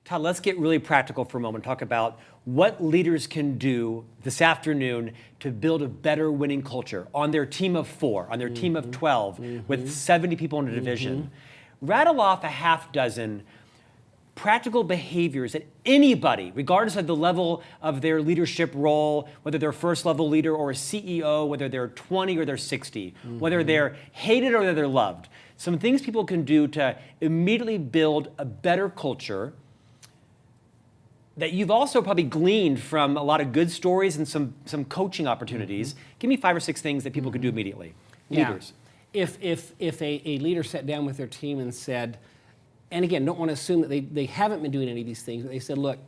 Todd, let's get really practical for a moment. Talk about what leaders can do this afternoon to build a better winning culture on their team of 4, on their team of 12, with 70 people in a division. Rattle off a half dozen practical behaviors that anybody, regardless of the level of their leadership role, whether they're first level leader or a CEO, whether they're 20 or they're 60, whether they're hated or whether they're loved, some things people can do to immediately build a better culture that you've also probably gleaned from a lot of good stories and some coaching opportunities. Give me 5 or 6 things that people could do immediately. Leaders. If a leader sat down with their team and said, and again, don't want to assume that they haven't been doing any of these things, but they said, look,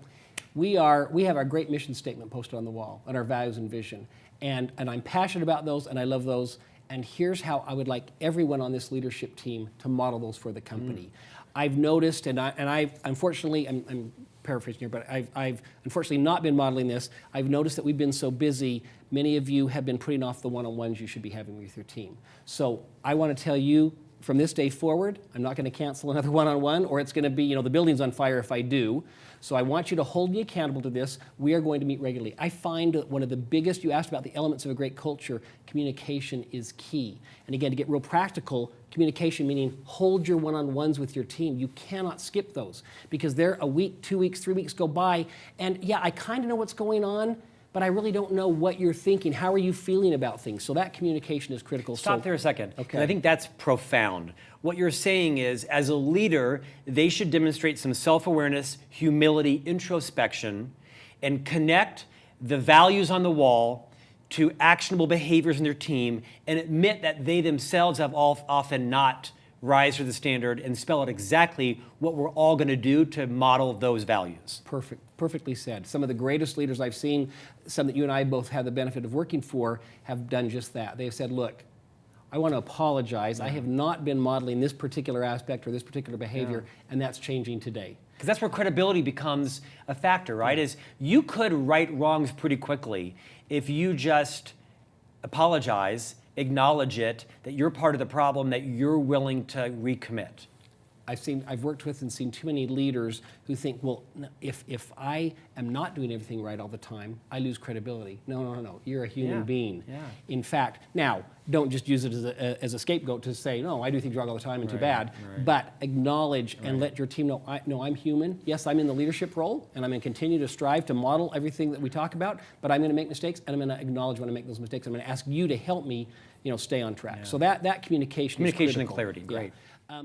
we have our great mission statement posted on the wall and our values and vision. And I'm passionate about those and I love those. And here's how I would like everyone on this leadership team to model those for the company. I've noticed, and I've unfortunately, I'm paraphrasing here, but I've unfortunately not been modeling this. I've noticed that we've been so busy, many of you have been putting off the one-on-ones you should be having with your team. So I want to tell you, from this day forward, I'm not going to cancel another one-on-one, or it's going to be, the building's on fire if I do. So I want you to hold me accountable to this. We are going to meet regularly. I find that one of the biggest, you asked about the elements of a great culture, communication is key. And again, to get real practical, communication meaning hold your one-on-ones with your team. You cannot skip those because they're a week, 2 weeks, 3 weeks go by, and yeah, I kind of know what's going on, but I really don't know what you're thinking. How are you feeling about things? So that communication is critical. Stop there a second. Okay. I think that's profound. What you're saying is, as a leader, they should demonstrate some self-awareness, humility, introspection, and connect the values on the wall to actionable behaviors in their team and admit that they themselves have often not rise to the standard and spell out exactly what we're all going to do to model those values. Perfectly said. Some of the greatest leaders I've seen, some that you and I both have the benefit of working for, have done just that. They've said, look, I want to apologize. I have not been modeling this particular aspect or this particular behavior, and that's changing today. Because that's where credibility becomes a factor, right? Is you could right wrongs pretty quickly if you just apologize, acknowledge it, that you're part of the problem, that you're willing to recommit. I've worked with and seen too many leaders who think, well, if I am not doing everything right all the time, I lose credibility. No. You're a human being. Yeah. In fact, now, don't just use it as a scapegoat to say, no, I do things wrong all the time and too bad. Right. But acknowledge and let your team know, I'm human. Yes, I'm in the leadership role, and I'm going to continue to strive to model everything that we talk about, but I'm going to make mistakes, and I'm going to acknowledge when I make those mistakes. I'm going to ask you to help me stay on track. So that communication is critical. And clarity, great. Yeah.